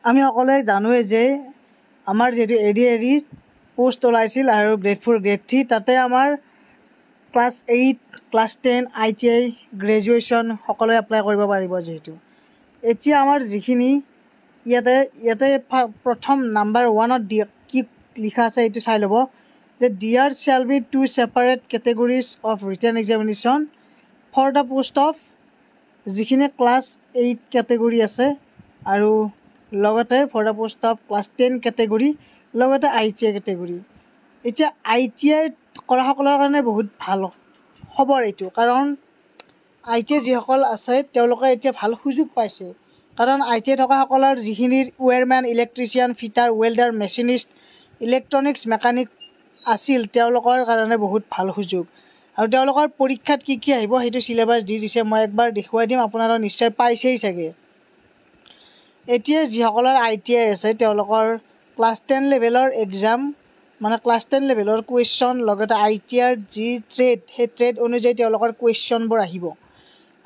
আমি সকলোৱে জানোৱে যে আমাৰ যিহেতু এৰি পোষ্ট ওলাইছিল আৰু গ্ৰেড 4 গ্ৰেড 3 তাতে আমাৰ ক্লাছ 8 ক্লাছ 10 ITI গ্ৰেজুৱেশ্যন সকলোৱে এপ্লাই কৰিব পাৰিব। যিহেতু এতিয়া আমাৰ যিখিনি ইয়াতে প্ৰথম নাম্বাৰ 1ত কি লিখা আছে এইটো চাই ল'ব যে there shall be 2 separate categories of written examination for the post of যিখিনি ক্লাছ 8 কেটেগৰী আছে আৰু লগতে for the post of class 10 category লগতে ITI কেটেগৰী। এতিয়া ITI কৰাসকলৰ কাৰণে বহুত ভাল খবৰ এইটো, কাৰণ ITI যিসকল আছে তেওঁলোকে এতিয়া ভাল সুযোগ পাইছে। কাৰণ ITI থকাসকলৰ যিখিনিৰ wireman, electrician, fitter, welder, machinist, electronics mechanic আছিল তেওঁলোকৰ কাৰণে বহুত ভাল সুযোগ। আৰু তেওঁলোকৰ পৰীক্ষাত কি আহিব সেইটো চিলেবাছ দি দিছে, মই একবাৰ দেখুৱাই দিম, আপোনালোকে নিশ্চয় পাইছেই চাগে। এতিয়া যিসকলৰ ITI আছে তেওঁলোকৰ ক্লাছ 10 লেভেলৰ এক্সাম মানে ক্লাছ 10 লেভেলৰ কুৱেশ্যন লগতে ITIৰ যি ট্ৰেড সেই ট্ৰেড অনুযায়ী তেওঁলোকৰ কুৱেশ্যনবোৰ আহিব।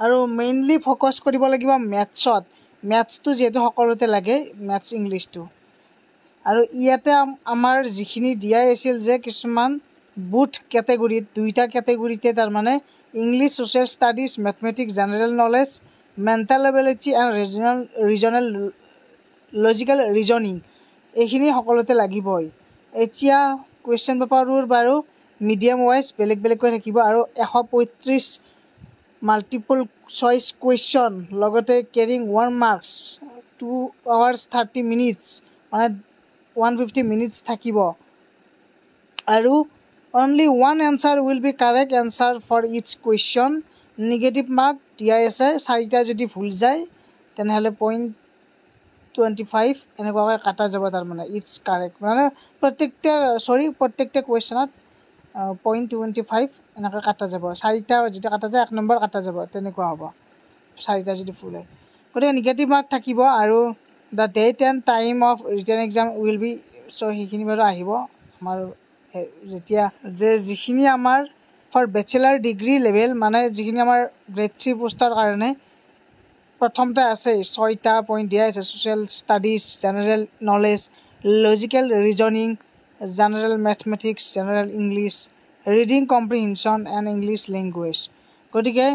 আৰু মেইনলি ফ'কাছ কৰিব লাগিব মেথছত। মেথছটো যিহেতু সকলোতে লাগে, মেথছ ইংলিছটো। আৰু ইয়াতে আমাৰ যিখিনি দিয়াই আছিল যে কিছুমান বুথ কেটেগৰীত 2টা কেটেগৰীতে তাৰমানে English, social studies, mathematics, general knowledge, mental ability and regional logical reasoning এইখিনি সকলোতে লাগিবই। এতিয়া কুৱেশ্যন পেপাৰবোৰ বাৰু মিডিয়াম ৱাইজ বেলেগ বেলেগকৈ থাকিব আৰু 135 মাল্টিপল চইচ কুৱেশ্যন লগতে কেৰিং 1 মাৰ্কছ 2 hours 30 minutes মানে 150 minutes থাকিব। আৰু only 1 answer will be correct answer for each question। Negative mark দিয়াই আছে, 4টা যদি ভুল যায় তেনেহ'লে 0.25 এনেকুৱাকৈ কাটা যাব। তাৰমানে ইটছ কাৰেক্ট মানে প্ৰত্যেকটা কুৱেশ্যনত 0.25 এনেকৈ কাটা যাব। 4টা যদি কাটা যায় 1 নম্বৰ কাটা যাব, তেনেকুৱা হ'ব 4টা যদি ভুল হয়। গতিকে নিগেটিভ মাৰ্ক থাকিব। আৰু the date and time of written exam will be সেইখিনি বাৰু আহিব আমাৰ যেতিয়া যিখিনি আমাৰ ফৰ বেচেলাৰ ডিগ্ৰী লেভেল মানে যিখিনি আমাৰ গ্ৰেড 3 পোষ্টৰ কাৰণে প্ৰথমতে আছে 6টা পইণ্ট দিয়া আছে, social studies, general knowledge, logical reasoning, general mathematics, general English, reading comprehension and English language. গতিকে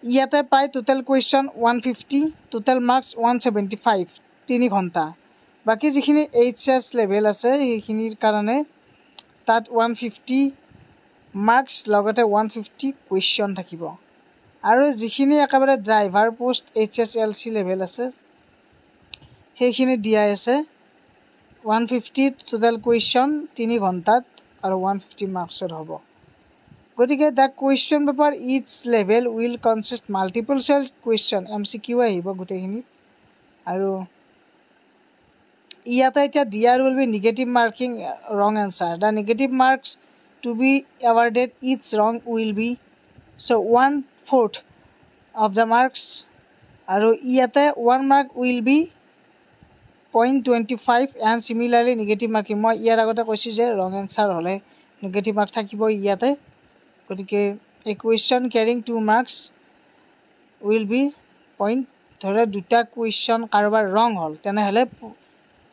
ইয়াতে পায় টোটেল কুৱেশ্যন 150, টোটেল মাৰ্কছ 175 3 ঘণ্টা। বাকী যিখিনি HS লেভেল আছে সেইখিনিৰ কাৰণে তাত 150 মাৰ্কছ লগতে 150 কুৱেশ্যন থাকিব। আৰু যিখিনি একেবাৰে ড্ৰাইভাৰ পোষ্ট HSLC লেভেল আছে সেইখিনি দিয়াই আছে 150 টোটেল কুৱেশ্যন 3 ঘণ্টাত আৰু 150 মাৰ্কছৰ হ'ব। গতিকে the question paper its level will consist multiple choice question MCQ আহিব গোটেইখিনিত। আৰু ইয়াতে এতিয়া দিয়াৰ will be negative marking wrong answer. The negative marks to be awarded it's wrong will be 1/4 of the marks. আৰু ইয়াতে 1 mark will be 0.25 and similarly negative marking. মই ইয়াৰ আগতে কৈছোঁ যে ৰং এনচাৰ হ'লে নিগেটিভ মাৰ্ক থাকিব ইয়াতে। গতিকে এই question carrying 2 marks will be ধৰা 2টা কুৱেশ্যন কাৰোবাৰ ৰং হ'ল তেনেহ'লে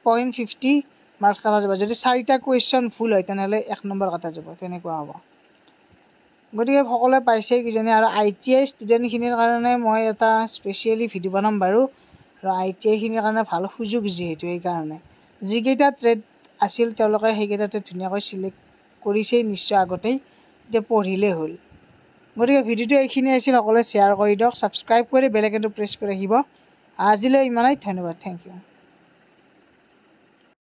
0.50 মাৰ্কছ কটা যাব। যদি 4টা কুৱেশ্যন ভুল হয় তেনেহ'লে 1 নম্বৰ কটা যাব, তেনেকুৱা হ'ব। গতিকে সকলোৱে পাইছেই কিজানি। আৰু ITI ষ্টুডেণ্টখিনিৰ কাৰণে মই এটা স্পেচিয়েলি ভিডিঅ' বনাম বাৰু। আৰু ITIখিনিৰ কাৰণে ভাল সুযোগ যিহেতু সেইকাৰণে যিকেইটা ট্ৰেড আছিল তেওঁলোকে সেইকেইটাতে ধুনীয়াকৈ চিলেক্ট কৰিছেই নিশ্চয় আগতেই, এতিয়া পঢ়িলেই হ'ল। গতিকে ভিডিঅ'টো এইখিনি আছিল, সকলোৱে শ্বেয়াৰ কৰি দিয়ক, ছাবস্ক্ৰাইব কৰি বেল আইকনটো প্ৰেছ কৰি ৰাখিব। আজিলৈ ইমানেই, ধন্যবাদ, থেংক ইউ।